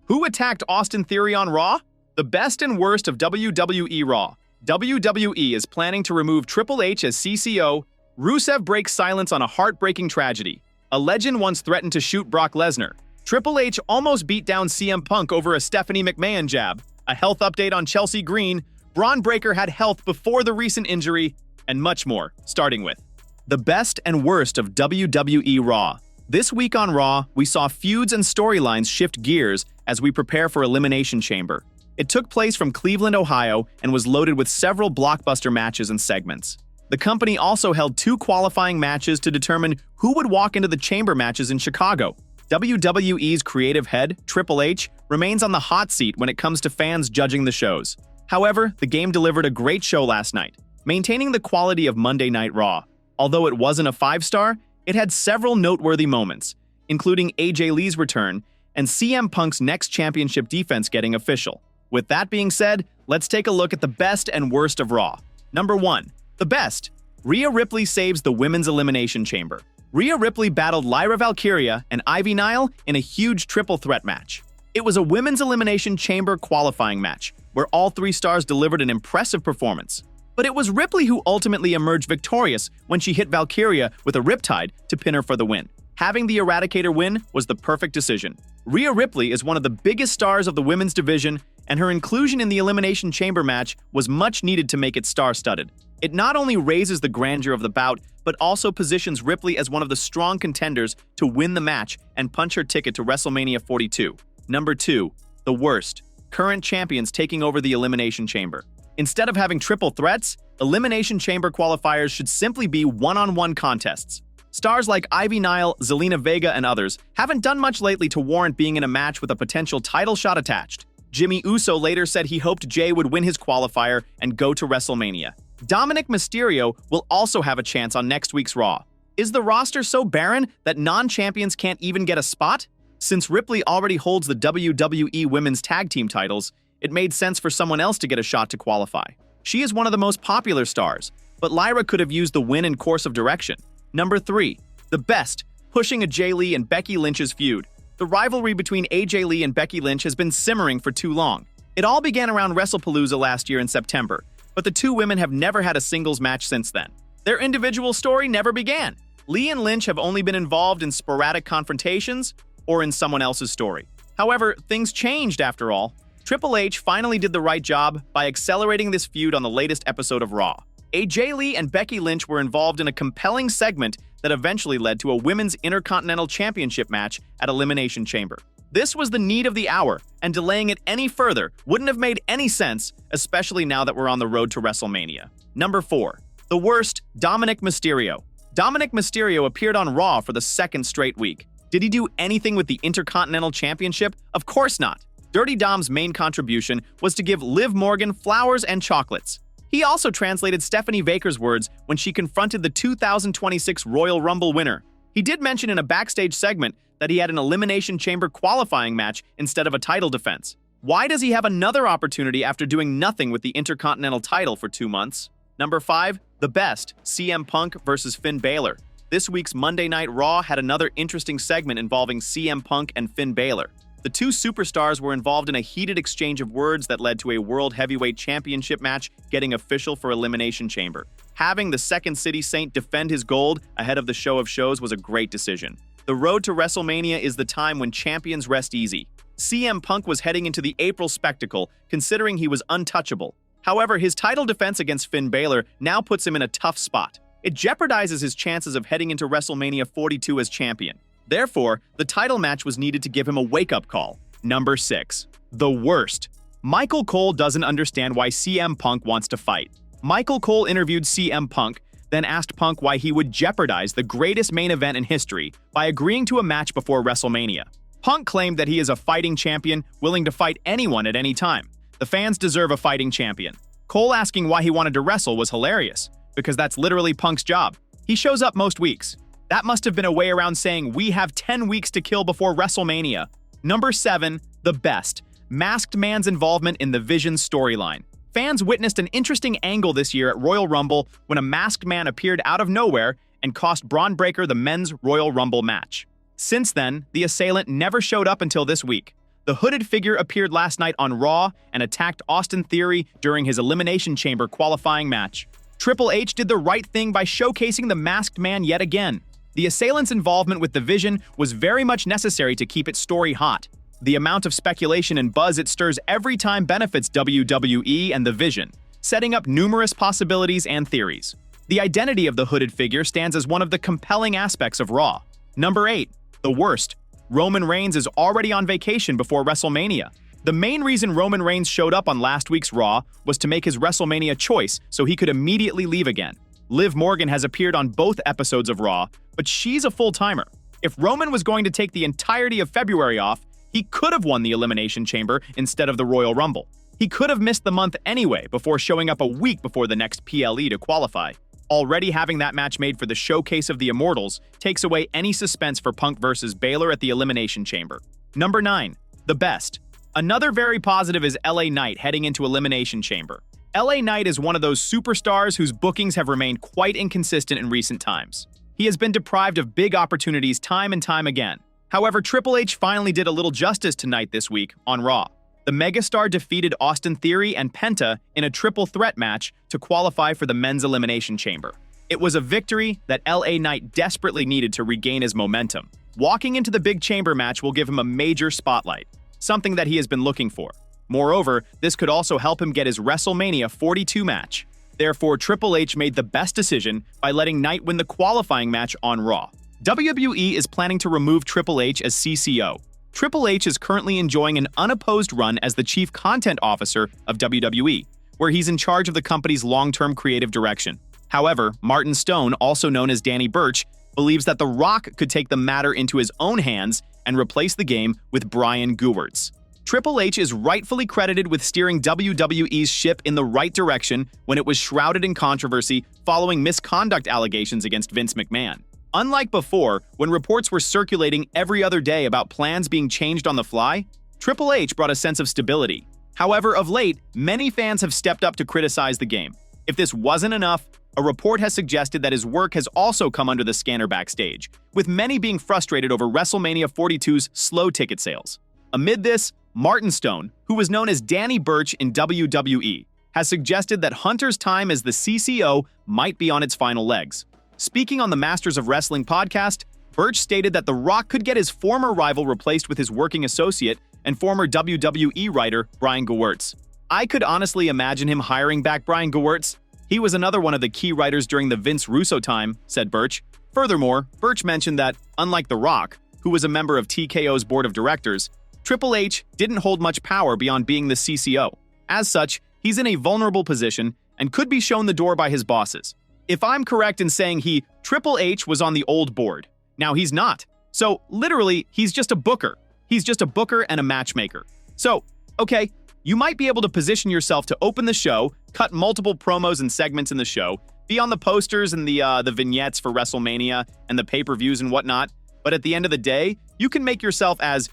Who attacked Austin Theory on Raw? The best and worst of WWE Raw. WWE is planning to remove Triple H as CCO. Rusev breaks silence on a heartbreaking tragedy. A legend once threatened to shoot Brock Lesnar. Triple H almost beat down CM Punk over a Stephanie McMahon jab. A health update on Chelsea Green. Bron Breakker had health before the recent injury, and much more, starting with the best and worst of WWE Raw. This week on Raw, we saw feuds and storylines shift gears as we prepare for Elimination Chamber. It took place from Cleveland, Ohio, and was loaded with several blockbuster matches and segments. The company also held 2 qualifying matches to determine who would walk into the chamber matches in Chicago. WWE's creative head, Triple H, remains on the hot seat when it comes to fans judging the shows. However, the game delivered a great show last night, maintaining the quality of Monday Night Raw. Although it wasn't a 5-star, it had several noteworthy moments, including AJ Lee's return and CM Punk's next championship defense getting official. With that being said, let's take a look at the best and worst of Raw. Number 1. The best. Rhea Ripley saves the Women's Elimination Chamber. Rhea Ripley battled Lyra Valkyria and Ivy Nile in a huge triple threat match. It was a Women's Elimination Chamber qualifying match, where all 3 stars delivered an impressive performance. But it was Ripley who ultimately emerged victorious when she hit Valkyria with a riptide to pin her for the win. Having the Eradicator win was the perfect decision. Rhea Ripley is one of the biggest stars of the women's division, and her inclusion in the Elimination Chamber match was much needed to make it star-studded. It not only raises the grandeur of the bout, but also positions Ripley as one of the strong contenders to win the match and punch her ticket to WrestleMania 42. Number 2. The worst. Current champions taking over the Elimination Chamber. Instead of having triple threats, Elimination Chamber qualifiers should simply be one-on-one contests. Stars like Ivy Nile, Zelina Vega, and others haven't done much lately to warrant being in a match with a potential title shot attached. Jimmy Uso later said he hoped Jay would win his qualifier and go to WrestleMania. Dominic Mysterio will also have a chance on next week's Raw. Is the roster so barren that non-champions can't even get a spot? Since Ripley already holds the WWE Women's Tag Team titles, it made sense for someone else to get a shot to qualify. She is one of the most popular stars, but Lyra could have used the win in course of direction. Number 3. The best. Pushing a Jay Lee and Becky Lynch's feud. The rivalry between AJ Lee and Becky Lynch has been simmering for too long. It all began around WrestlePalooza last year in September, but the 2 women have never had a singles match since then. Their individual story never began. Lee and Lynch have only been involved in sporadic confrontations or in someone else's story. However, things changed after all. Triple H finally did the right job by accelerating this feud on the latest episode of Raw. AJ Lee and Becky Lynch were involved in a compelling segment that eventually led to a Women's Intercontinental Championship match at Elimination Chamber. This was the need of the hour, and delaying it any further wouldn't have made any sense, especially now that we're on the road to WrestleMania. Number 4. The worst. Dominic Mysterio. Dominic Mysterio appeared on Raw for the 2nd straight week. Did he do anything with the Intercontinental Championship? Of course not. Dirty Dom's main contribution was to give Liv Morgan flowers and chocolates. He also translated Stephanie McMahon's words when she confronted the 2026 Royal Rumble winner. He did mention in a backstage segment that he had an Elimination Chamber qualifying match instead of a title defense. Why does he have another opportunity after doing nothing with the Intercontinental title for 2 months? Number 5. The best. CM Punk versus Finn Balor. This week's Monday Night Raw had another interesting segment involving CM Punk and Finn Balor. The 2 superstars were involved in a heated exchange of words that led to a World Heavyweight Championship match getting official for Elimination Chamber. Having the Second City Saint defend his gold ahead of the show of shows was a great decision. The road to WrestleMania is the time when champions rest easy. CM Punk was heading into the April spectacle, considering he was untouchable. However, his title defense against Finn Balor now puts him in a tough spot. It jeopardizes his chances of heading into WrestleMania 42 as champion. Therefore, the title match was needed to give him a wake-up call. Number 6. The worst. Michael Cole doesn't understand why CM Punk wants to fight. Michael Cole interviewed CM Punk, then asked Punk why he would jeopardize the greatest main event in history by agreeing to a match before WrestleMania. Punk claimed that he is a fighting champion, willing to fight anyone at any time. The fans deserve a fighting champion. Cole asking why he wanted to wrestle was hilarious, because that's literally Punk's job. He shows up most weeks. That must have been a way around saying we have 10 weeks to kill before WrestleMania. Number 7. The best. Masked Man's involvement in the Vision storyline. Fans witnessed an interesting angle this year at Royal Rumble when a masked man appeared out of nowhere and cost Bron Breakker the men's Royal Rumble match. Since then, the assailant never showed up until this week. The hooded figure appeared last night on Raw and attacked Austin Theory during his Elimination Chamber qualifying match. Triple H did the right thing by showcasing the masked man yet again. The assailant's involvement with the Vision was very much necessary to keep its story hot. The amount of speculation and buzz it stirs every time benefits WWE and the Vision, setting up numerous possibilities and theories. The identity of the hooded figure stands as one of the compelling aspects of Raw. Number 8. The worst. Roman Reigns is already on vacation before WrestleMania. The main reason Roman Reigns showed up on last week's Raw was to make his WrestleMania choice so he could immediately leave again. Liv Morgan has appeared on both episodes of Raw, but she's a full-timer. If Roman was going to take the entirety of February off, he could have won the Elimination Chamber instead of the Royal Rumble. He could have missed the month anyway before showing up a week before the next PLE to qualify. Already having that match made for the Showcase of the Immortals takes away any suspense for Punk versus Baylor at the Elimination Chamber. Number 9. The best. Another very positive is LA Knight heading into Elimination Chamber. LA Knight is one of those superstars whose bookings have remained quite inconsistent in recent times. He has been deprived of big opportunities time and time again. However, Triple H finally did a little justice to Knight this week on Raw. The megastar defeated Austin Theory and Penta in a triple threat match to qualify for the Men's Elimination Chamber. It was a victory that LA Knight desperately needed to regain his momentum. Walking into the big chamber match will give him a major spotlight, something that he has been looking for. Moreover, this could also help him get his WrestleMania 42 match. Therefore, Triple H made the best decision by letting Knight win the qualifying match on Raw. WWE is planning to remove Triple H as CCO. Triple H is currently enjoying an unopposed run as the Chief Content Officer of WWE, where he's in charge of the company's long-term creative direction. However, Martin Stone, also known as Danny Burch, believes that The Rock could take the matter into his own hands and replace the game with Brian Gewirtz. Triple H is rightfully credited with steering WWE's ship in the right direction when it was shrouded in controversy following misconduct allegations against Vince McMahon. Unlike before, when reports were circulating every other day about plans being changed on the fly, Triple H brought a sense of stability. However, of late, many fans have stepped up to criticize the game. If this wasn't enough, a report has suggested that his work has also come under the scanner backstage, with many being frustrated over WrestleMania 42's slow ticket sales. Amid this, Martin Stone, who was known as Danny Burch in WWE, has suggested that Hunter's time as the CCO might be on its final legs. Speaking on the Masters of Wrestling podcast, Burch stated that The Rock could get his former rival replaced with his working associate and former WWE writer Brian Gewirtz. I could honestly imagine him hiring back Brian Gewirtz. He was another one of the key writers during the Vince Russo time, said Burch. Furthermore, Burch mentioned that, unlike The Rock, who was a member of TKO's board of directors, Triple H didn't hold much power beyond being the CCO. As such, he's in a vulnerable position and could be shown the door by his bosses. If I'm correct in saying Triple H was on the old board. Now he's not. So literally, he's just a booker. He's just a booker and a matchmaker. So, okay, you might be able to position yourself to open the show, cut multiple promos and segments in the show, be on the posters and the vignettes for WrestleMania and the pay-per-views and whatnot, but at the end of the day, you can make yourself as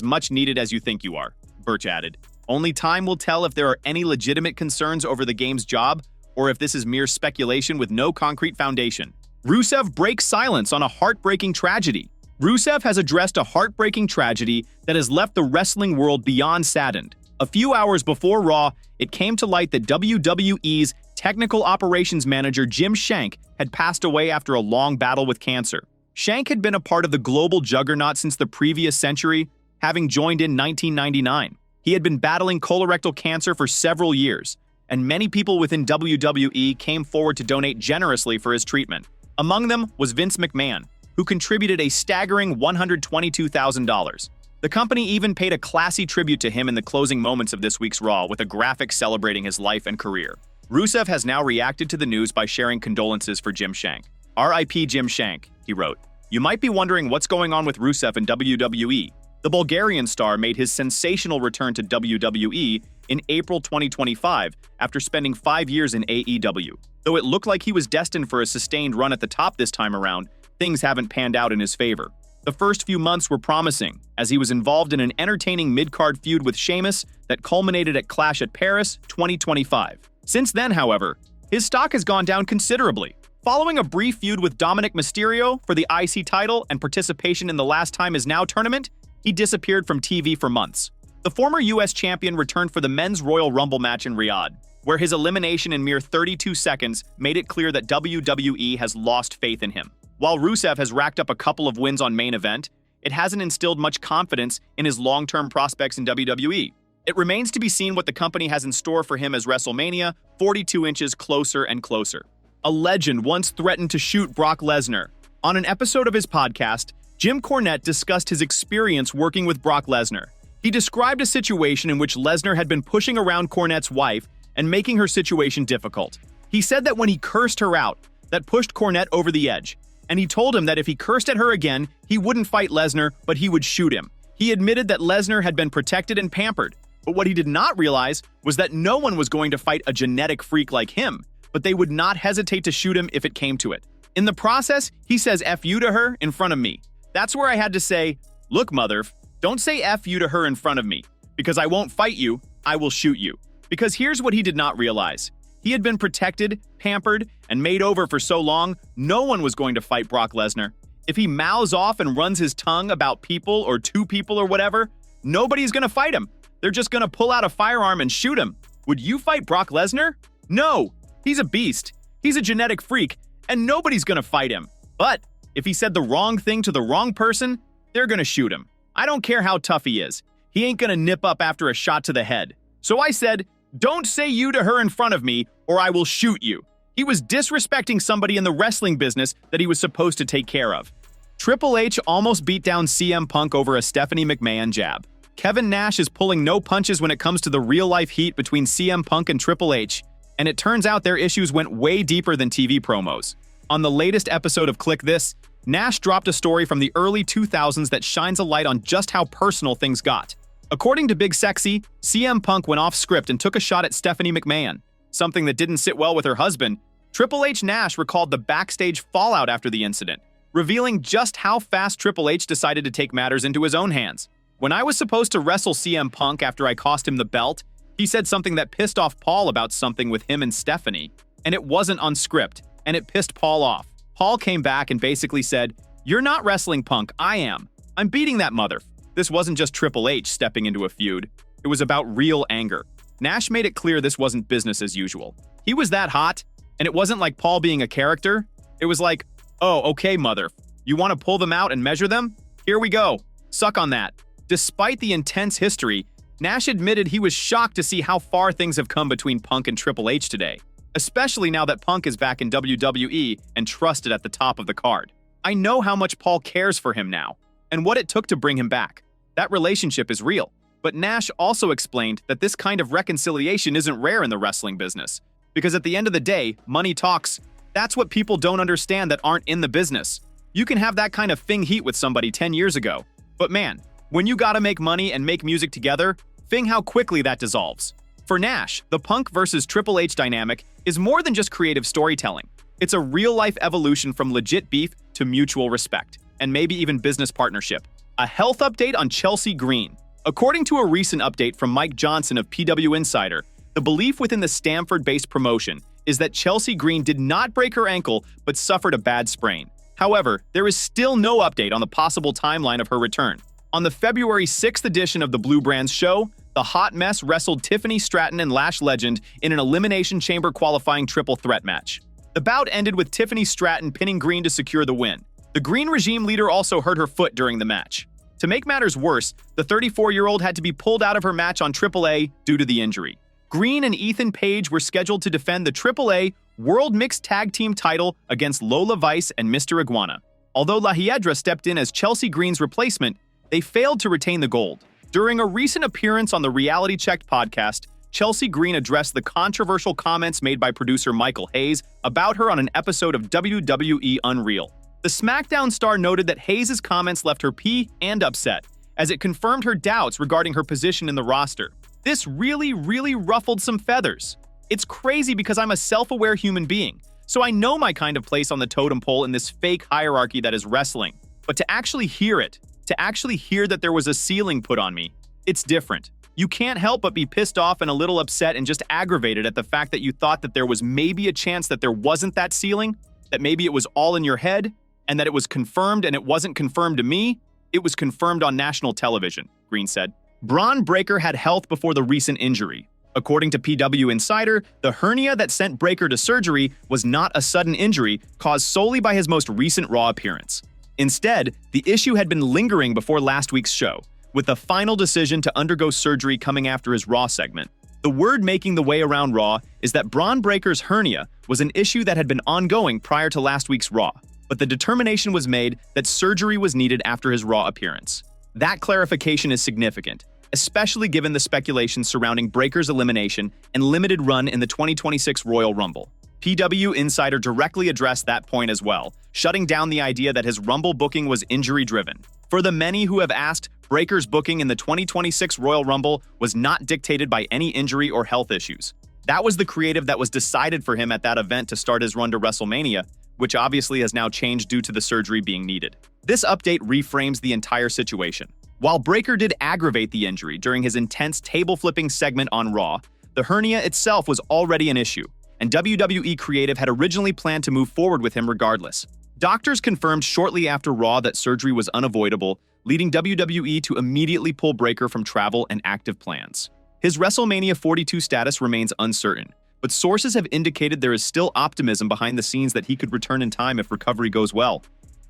much needed as you think you are, Burch added. Only time will tell if there are any legitimate concerns over the game's job, or if this is mere speculation with no concrete foundation. Rusev breaks silence on a heartbreaking tragedy. Rusev has addressed a heartbreaking tragedy that has left the wrestling world beyond saddened. A few hours before Raw, it came to light that WWE's technical operations manager Jim Shank had passed away after a long battle with cancer. Shank had been a part of the global juggernaut since the previous century, having joined in 1999. He had been battling colorectal cancer for several years, and many people within WWE came forward to donate generously for his treatment. Among them was Vince McMahon, who contributed a staggering $122,000. The company even paid a classy tribute to him in the closing moments of this week's Raw with a graphic celebrating his life and career. Rusev has now reacted to the news by sharing condolences for Jim Shank. R.I.P. Jim Shank, he wrote. You might be wondering what's going on with Rusev in WWE. The Bulgarian star made his sensational return to WWE in April 2025 after spending 5 years in AEW. Though it looked like he was destined for a sustained run at the top this time around, things haven't panned out in his favor. The first few months were promising, as he was involved in an entertaining mid-card feud with Sheamus that culminated at Clash at Paris 2025. Since then, however, his stock has gone down considerably. Following a brief feud with Dominic Mysterio for the IC title and participation in the Last Time Is Now tournament, he disappeared from TV for months. The former US champion returned for the Men's Royal Rumble match in Riyadh, where his elimination in mere 32 seconds made it clear that WWE has lost faith in him. While Rusev has racked up a couple of wins on main event, it hasn't instilled much confidence in his long-term prospects in WWE. It remains to be seen what the company has in store for him as WrestleMania 42 inches closer and closer. A legend once threatened to shoot Brock Lesnar. On an episode of his podcast, Jim Cornette discussed his experience working with Brock Lesnar. He described a situation in which Lesnar had been pushing around Cornette's wife and making her situation difficult. He said that when he cursed her out, that pushed Cornette over the edge, and he told him that if he cursed at her again, he wouldn't fight Lesnar, but he would shoot him. He admitted that Lesnar had been protected and pampered, but what he did not realize was that no one was going to fight a genetic freak like him, but they would not hesitate to shoot him if it came to it. In the process, he says F you to her in front of me. That's where I had to say, look, mother, don't say F you to her in front of me, because I won't fight you, I will shoot you. Because here's what he did not realize. He had been protected, pampered, and made over for so long, no one was going to fight Brock Lesnar. If he mouths off and runs his tongue about people or two people or whatever, nobody's going to fight him. They're just going to pull out a firearm and shoot him. Would you fight Brock Lesnar? No. He's a beast. He's a genetic freak, and nobody's going to fight him. But if he said the wrong thing to the wrong person, they're going to shoot him. I don't care how tough he is. He ain't going to nip up after a shot to the head. So I said, don't say you to her in front of me, or I will shoot you. He was disrespecting somebody in the wrestling business that he was supposed to take care of. Triple H almost beat down CM Punk over a Stephanie McMahon jab. Kevin Nash is pulling no punches when it comes to the real-life heat between CM Punk and Triple H, and it turns out their issues went way deeper than TV promos. On the latest episode of Click This, Nash dropped a story from the early 2000s that shines a light on just how personal things got. According to Big Sexy, CM Punk went off script and took a shot at Stephanie McMahon, something that didn't sit well with her husband. Triple H Nash recalled the backstage fallout after the incident, revealing just how fast Triple H decided to take matters into his own hands. When I was supposed to wrestle CM Punk after I cost him the belt, he said something that pissed off Paul about something with him and Stephanie, and it wasn't on script, and it pissed Paul off. Paul came back and basically said, "You're not wrestling Punk, I am. I'm beating that mother." This wasn't just Triple H stepping into a feud. It was about real anger. Nash made it clear this wasn't business as usual. He was that hot, and it wasn't like Paul being a character. It was like, oh, okay, mother. You want to pull them out and measure them? Here we go. Suck on that. Despite the intense history, Nash admitted he was shocked to see how far things have come between Punk and Triple H today, especially now that Punk is back in WWE and trusted at the top of the card. I know how much Paul cares for him now, and what it took to bring him back. That relationship is real. But Nash also explained that this kind of reconciliation isn't rare in the wrestling business, because at the end of the day, money talks. That's what people don't understand that aren't in the business. You can have that kind of thing heat with somebody 10 years ago, but man, when you gotta make money and make music together, think how quickly that dissolves. For Nash, the Punk versus Triple H dynamic is more than just creative storytelling. It's a real-life evolution from legit beef to mutual respect, and maybe even business partnership. A health update on Chelsea Green. According to a recent update from Mike Johnson of PW Insider, the belief within the Stamford-based promotion is that Chelsea Green did not break her ankle but suffered a bad sprain. However, there is still no update on the possible timeline of her return. On the February 6th edition of the Blue Brands show, the Hot Mess wrestled Tiffany Stratton and Lash Legend in an Elimination Chamber qualifying triple threat match. The bout ended with Tiffany Stratton pinning Green to secure the win. The Green regime leader also hurt her foot during the match. To make matters worse, the 34-year-old had to be pulled out of her match on AAA due to the injury. Green and Ethan Page were scheduled to defend the AAA World Mixed Tag Team title against Lola Vice and Mr. Iguana. Although La Hiedra stepped in as Chelsea Green's replacement, they failed to retain the gold. During a recent appearance on the Reality Checked podcast, Chelsea Green addressed the controversial comments made by producer Michael Hayes about her on an episode of WWE Unreal. The SmackDown star noted that Hayes' comments left her peeved and upset, as it confirmed her doubts regarding her position in the roster. This really ruffled some feathers. It's crazy because I'm a self-aware human being, so I know my kind of place on the totem pole in this fake hierarchy that is wrestling. But to actually hear it, to actually hear that there was a ceiling put on me, it's different. You can't help but be pissed off and a little upset and just aggravated at the fact that you thought that there was maybe a chance that there wasn't that ceiling, that maybe it was all in your head, and that it was confirmed and it wasn't confirmed to me. It was confirmed on national television, Green said. Bron Breakker had health before the recent injury. According to PW Insider, the hernia that sent Breakker to surgery was not a sudden injury caused solely by his most recent Raw appearance. Instead, the issue had been lingering before last week's show, with the final decision to undergo surgery coming after his Raw segment. The word making the way around Raw is that Bron Breakker's hernia was an issue that had been ongoing prior to last week's Raw, but the determination was made that surgery was needed after his Raw appearance. That clarification is significant, especially given the speculation surrounding Breakker's elimination and limited run in the 2026 Royal Rumble. PW Insider directly addressed that point as well, shutting down the idea that his Rumble booking was injury-driven. For the many who have asked, Breakker's booking in the 2026 Royal Rumble was not dictated by any injury or health issues. That was the creative that was decided for him at that event to start his run to WrestleMania, which obviously has now changed due to the surgery being needed. This update reframes the entire situation. While Breakker did aggravate the injury during his intense table-flipping segment on Raw, the hernia itself was already an issue, and WWE Creative had originally planned to move forward with him regardless. Doctors confirmed shortly after Raw that surgery was unavoidable, leading WWE to immediately pull Breakker from travel and active plans. His WrestleMania 42 status remains uncertain, but sources have indicated there is still optimism behind the scenes that he could return in time if recovery goes well.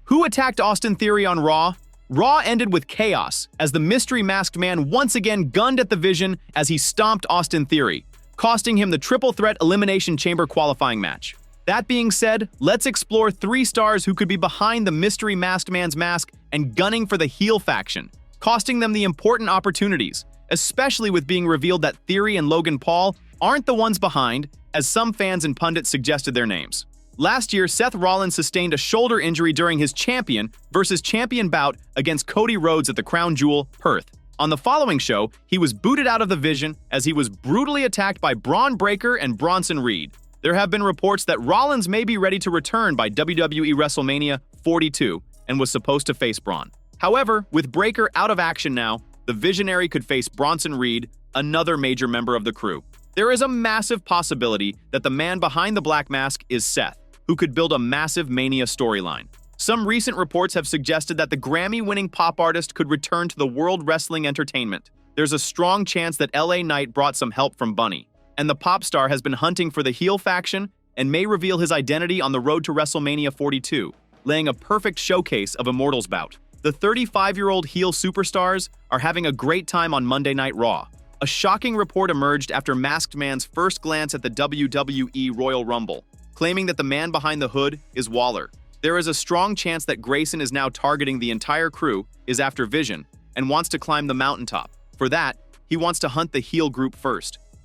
Who attacked Austin Theory on Raw? Raw ended with chaos, as the mystery masked man once again gunned at the Vision as he stomped Austin Theory, costing him the Triple Threat Elimination Chamber qualifying match. That being said, let's explore 3 stars who could be behind the mystery masked man's mask and gunning for the heel faction, costing them the important opportunities, especially with being revealed that Theory and Logan Paul aren't the ones behind, as some fans and pundits suggested their names. Last year, Seth Rollins sustained a shoulder injury during his champion versus champion bout against Cody Rhodes at the Crown Jewel, Perth. On the following show, he was booted out of the Vision as he was brutally attacked by Bron Breakker and Bronson Reed. There have been reports that Rollins may be ready to return by WWE WrestleMania 42 and was supposed to face Braun. However, with Breakker out of action now, the Visionary could face Bronson Reed, another major member of the crew. There is a massive possibility that the man behind the black mask is Seth, who could build a massive Mania storyline. Some recent reports have suggested that the Grammy-winning pop artist could return to the World Wrestling Entertainment. There's a strong chance that LA Knight brought some help from Bunny, and the pop star has been hunting for the heel faction and may reveal his identity on the road to WrestleMania 42, laying a perfect showcase of Immortals bout. The 35-year-old heel superstars are having a great time on Monday Night Raw. A shocking report emerged after Masked Man's first glance at the WWE Royal Rumble, claiming that the man behind the hood is Waller. There is a strong chance that Grayson is now targeting the entire crew, is after Vision, and wants to climb the mountaintop. For that, he wants to hunt the heel group first.